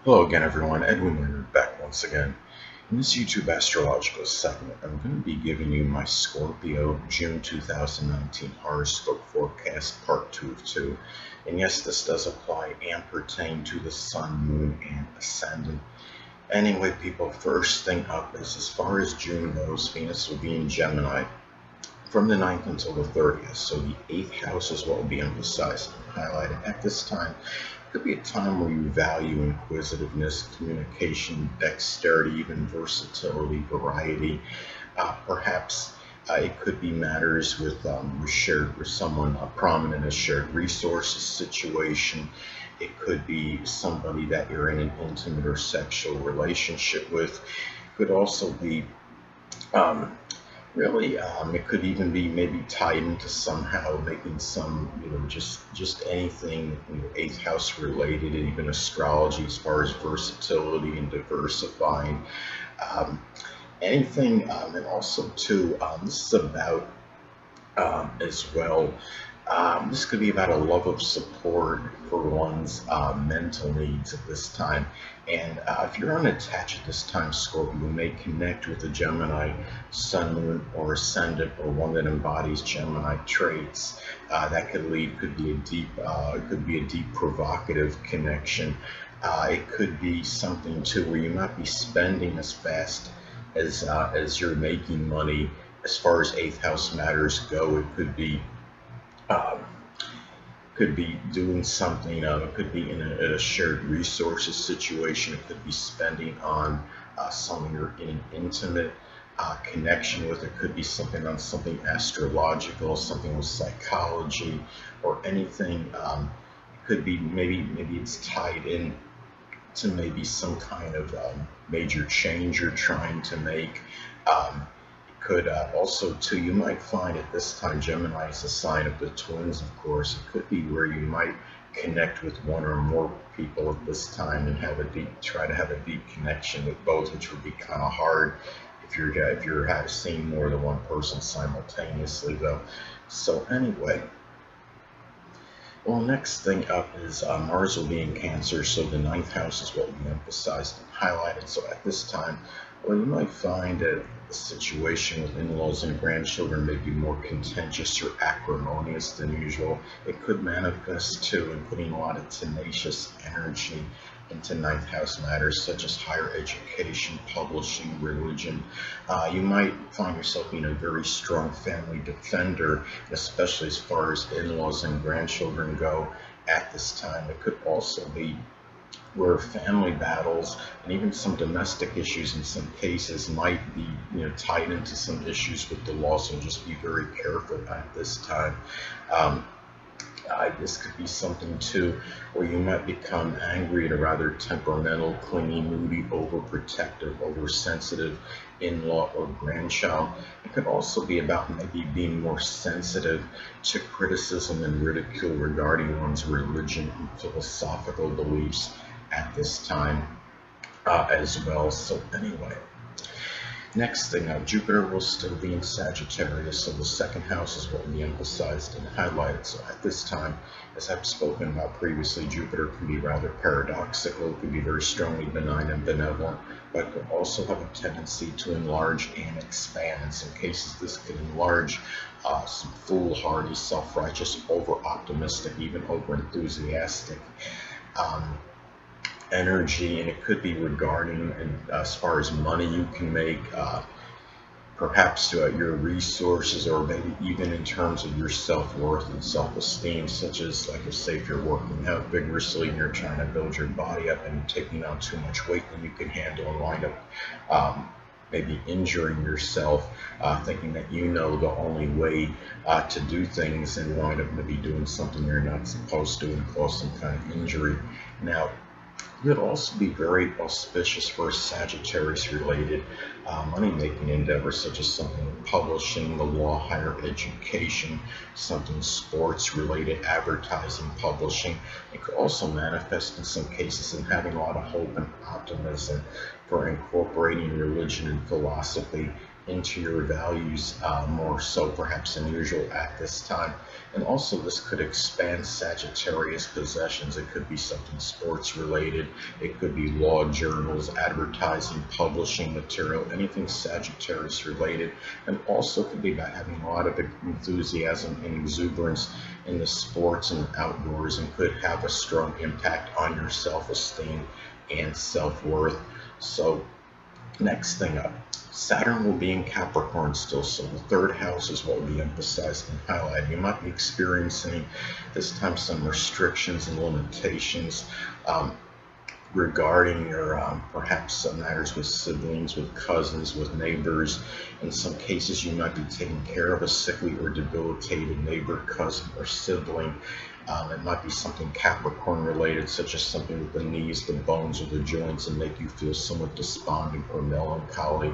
Hello again, everyone. Edwin Learnard back once again. In this YouTube astrological segment, I'm going to be giving you my Scorpio June 2019 horoscope forecast, part 2 of 2. And yes, this does apply and pertain to the Sun, Moon, and Ascendant. Anyway, people, first thing up is as far as June goes, Venus will be in Gemini from the 9th until the 30th. So the 8th house is what will be emphasized and highlighted at this time. Could be a time where you value inquisitiveness, communication, dexterity, even versatility, variety. Perhaps it could be matters with someone prominent, a shared resources situation. It could be somebody that you're in an intimate or sexual relationship with. It could also be it could even be maybe tied into somehow making some, just anything, 8th house related, and even astrology as far as versatility and diversifying. Anything, and also too, this is about as well. This could be about a love of support for one's mental needs at this time. And if you're unattached at this time, Scorpio, you may connect with a Gemini, Sun, Moon, or Ascendant, or one that embodies Gemini traits. That could be a deep provocative connection. It could be something too where you might be spending as fast as you're making money. As far as 8th house matters go, it could be doing something. It could be in a shared resources situation. It could be spending on someone you're in an intimate connection with. It could be something on something astrological, something with psychology, or anything. It could be maybe it's tied in to maybe some kind of major change you're trying to make. Could also too, you might find at this time Gemini is a sign of the twins, of course. It could be where you might connect with one or more people at this time and try to have a deep connection with both, which would be kind of hard if you're seeing more than one person simultaneously, though. So anyway, well, next thing up is Mars will be in Cancer, so the 9th house is what we emphasized and highlighted. So at this time, well, you might find that the situation with in-laws and grandchildren may be more contentious or acrimonious than usual. It could manifest too in putting a lot of tenacious energy into 9th house matters such as higher education, publishing, religion. You might find yourself being a very strong family defender, especially as far as in-laws and grandchildren go at this time. It could also be where family battles and even some domestic issues in some cases might be tied into some issues with the law, so just be very careful at this time. This could be something too where you might become angry at a rather temperamental, clingy, moody, overprotective, oversensitive in-law or grandchild. It could also be about maybe being more sensitive to criticism and ridicule regarding one's religion and philosophical beliefs at this time as well. So anyway, next thing up, Jupiter will still be in Sagittarius, so the 2nd house is what we emphasized and highlighted. So at this time, as I've spoken about previously, Jupiter can be rather paradoxical. It can be very strongly benign and benevolent, but it can also have a tendency to enlarge and expand. In some cases, this can enlarge some foolhardy, self-righteous, over-optimistic, even over-enthusiastic energy, and it could be regarding as far as money you can make, perhaps your resources, or maybe even in terms of your self-worth and self-esteem, such as say if you're working out vigorously and you're trying to build your body up and taking on too much weight than you can handle and wind up maybe injuring yourself, thinking that the only way to do things, and wind up maybe doing something you're not supposed to and cause some kind of injury. Now, it could also be very auspicious for Sagittarius related money-making endeavors, such as something with publishing, the law, higher education, something sports related, advertising, publishing. It could also manifest in some cases in having a lot of hope and optimism for incorporating religion and philosophy into your values more so perhaps than usual at this time. And also this could expand Sagittarius possessions. It could be something sports related, it could be law journals, advertising, publishing material, anything Sagittarius related. And also could be about having a lot of enthusiasm and exuberance in the sports and outdoors, and could have a strong impact on your self-esteem and self-worth. So next thing up, Saturn will be in Capricorn still, so the third house is what will be emphasized and highlighted. You might be experiencing this time some restrictions and limitations regarding your perhaps some matters with siblings, with cousins, with neighbors. In some cases, you might be taking care of a sickly or debilitated neighbor, cousin, or sibling. It might be something Capricorn related, such as something with the knees, the bones, or the joints, and make you feel somewhat despondent or melancholy.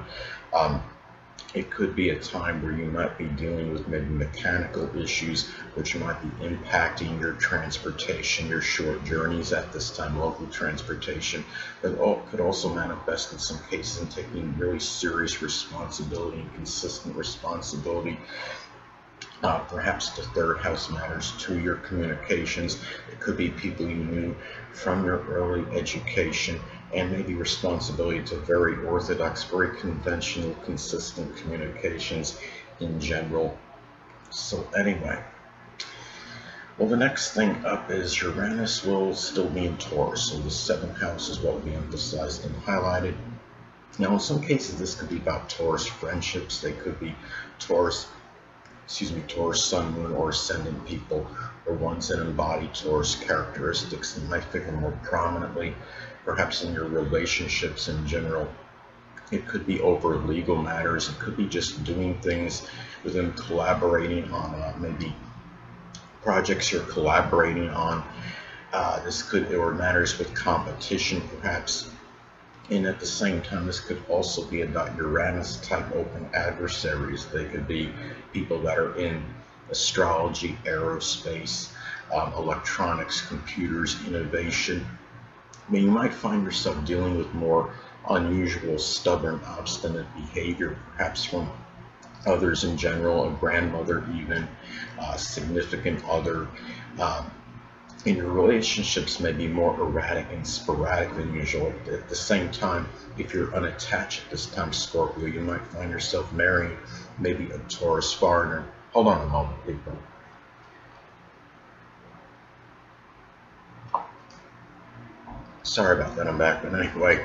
It could be a time where you might be dealing with maybe mechanical issues, which might be impacting your transportation, your short journeys at this time, local transportation. But could also manifest in some cases in taking really serious responsibility and consistent responsibility. Perhaps the third house matters to your communications. It could be people you knew from your early education, and maybe responsibility to very orthodox, very conventional, consistent communications in general. So anyway, well, the next thing up is Uranus will still be in Taurus, so the seventh house is what will be emphasized and highlighted. Now, in some cases, this could be about Taurus friendships. They could be Taurus Sun, Moon, or Ascendant people, or ones that embody Taurus characteristics that might figure more prominently, perhaps in your relationships in general. It could be over legal matters. It could be just doing things with them, collaborating on maybe projects you're collaborating on. This could, or matters with competition, perhaps. And at the same time, this could also be about Uranus-type open adversaries. They could be people that are in astrology, aerospace, electronics, computers, innovation. I mean, you might find yourself dealing with more unusual, stubborn, obstinate behavior, perhaps from others in general, a grandmother even, a significant other. And your relationships may be more erratic and sporadic than usual. At the same time, if you're unattached at this time, Scorpio, you might find yourself marrying maybe a Taurus foreigner. Hold on a moment, people. Sorry about that, I'm back, but anyway.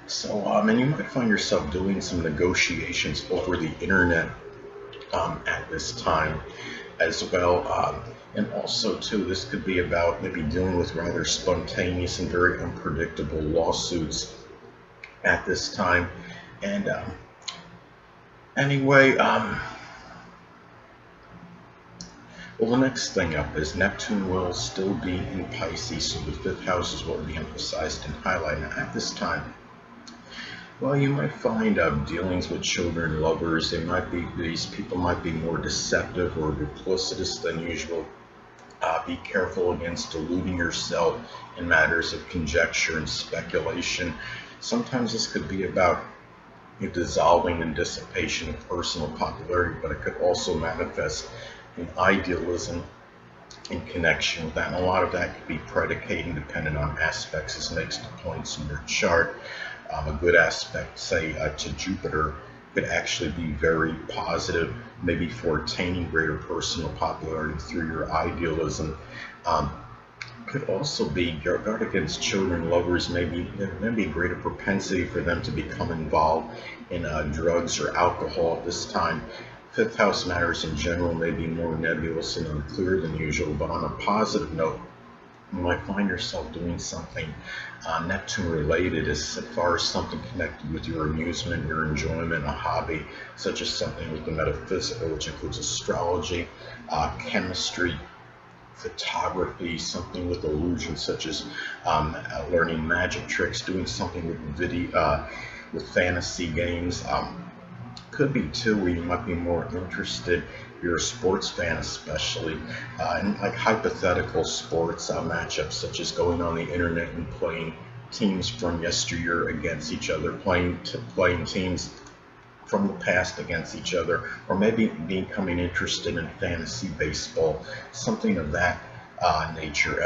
So, and you might find yourself doing some negotiations over the internet at this time as well. And also, too, this could be about maybe dealing with rather spontaneous and very unpredictable lawsuits at this time. And anyway, well, the next thing up is Neptune will still be in Pisces, so the fifth house is what will be emphasized and highlighted at this time. Well, you might find dealings with children, lovers. These people might be more deceptive or duplicitous than usual. Be careful against deluding yourself in matters of conjecture and speculation. Sometimes this could be about dissolving in dissipation of personal popularity, but it could also manifest in idealism in connection with that. And a lot of that could be predicated and dependent on aspects as next to points in your chart. A good aspect, say, to Jupiter could actually be very positive, maybe for attaining greater personal popularity through your idealism. Could also be guard against children, lovers. Maybe there may be a greater propensity for them to become involved in drugs or alcohol at this time. Fifth house matters in general may be more nebulous and unclear than usual, but on a positive note, you might find yourself doing something Neptune related as far as something connected with your amusement, your enjoyment, a hobby, such as something with the metaphysical, which includes astrology, chemistry, photography, something with illusion, such as learning magic tricks, doing something with video, with fantasy games. Could be too where you might be more interested, if you're a sports fan especially, in like hypothetical sports matchups, such as going on the internet and playing teams from yesteryear against each other, playing teams from the past against each other, or maybe becoming interested in fantasy baseball, something of that nature.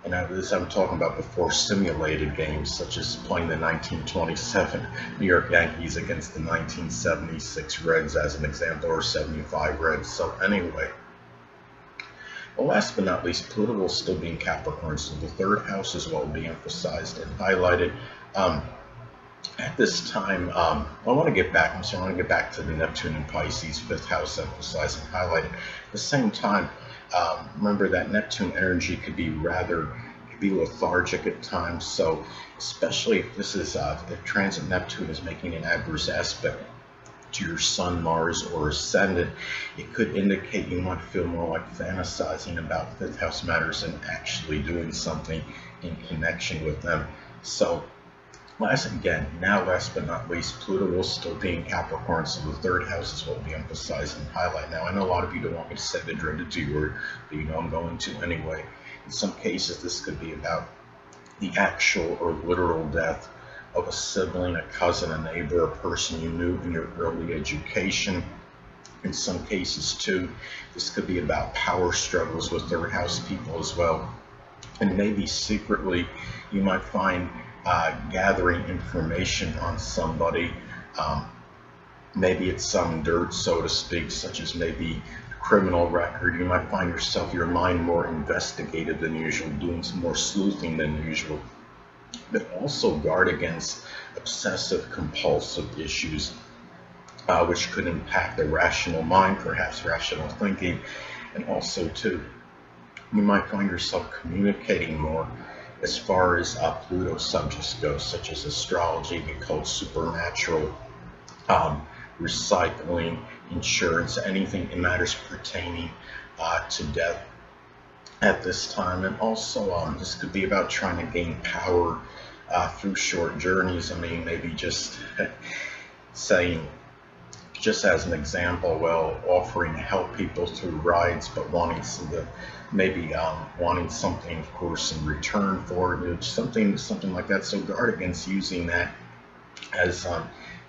And as I'm talking about before, simulated games such as playing the 1927 New York Yankees against the 1976 Reds as an example, or 75 Reds. So anyway, well, last but not least, Pluto will still be in Capricorn, so the third house is what will be emphasized and highlighted. At this time, I want to get back to the Neptune and Pisces, fifth house emphasized and highlighted. At the same time, remember that Neptune energy could be lethargic at times. So especially if this is if transit Neptune is making an adverse aspect to your Sun, Mars, or Ascendant, it could indicate you might feel more like fantasizing about fifth house matters and actually doing something in connection with them. So last but not least, Pluto will still be in Capricorn, so the third house is what we emphasize and highlight. Now, I know a lot of you don't want me to say the dreaded D word, but you know I'm going to anyway. In some cases, this could be about the actual or literal death of a sibling, a cousin, a neighbor, a person you knew in your early education. In some cases, too, this could be about power struggles with third house people as well. And maybe secretly, you might find gathering information on somebody. Maybe it's some dirt, so to speak, such as maybe a criminal record. You might find your mind more investigative than usual, doing some more sleuthing than usual. But also guard against obsessive compulsive issues, which could impact the rational mind, perhaps rational thinking. And also too, you might find yourself communicating more as far as Pluto subjects go, such as astrology, occult, supernatural, recycling, insurance, anything in matters pertaining to death at this time. And also this could be about trying to gain power through short journeys. I mean, maybe just saying, just as an example, well, offering to help people through rides, but wanting wanting something, of course, in return for it, something like that. So guard against using that as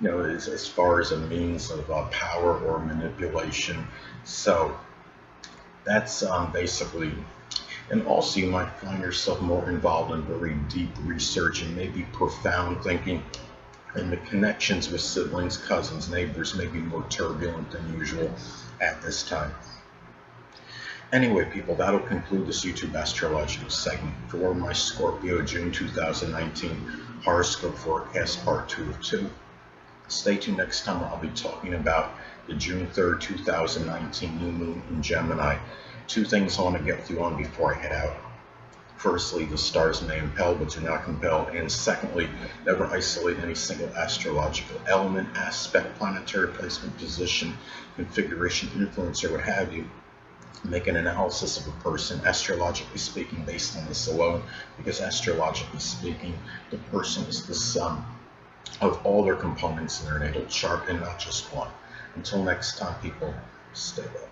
as far as a means of power or manipulation. So that's basically. And also, you might find yourself more involved in very deep research and maybe profound thinking. And the connections with siblings, cousins, neighbors may be more turbulent than usual at this time. Anyway, people, that'll conclude this YouTube astrological segment for my Scorpio June 2019 horoscope forecast part 2 of 2. Stay tuned next time. I'll be talking about the June 3rd, 2019 new moon in Gemini. Two things I want to get with you on before I head out. Firstly, the stars may impel, but do not compel. And secondly, never isolate any single astrological element, aspect, planetary placement, position, configuration, influence, or what have you. Make an analysis of a person, astrologically speaking, based on this alone, because astrologically speaking, the person is the sum of all their components in their natal chart and not just one. Until next time, people, stay well.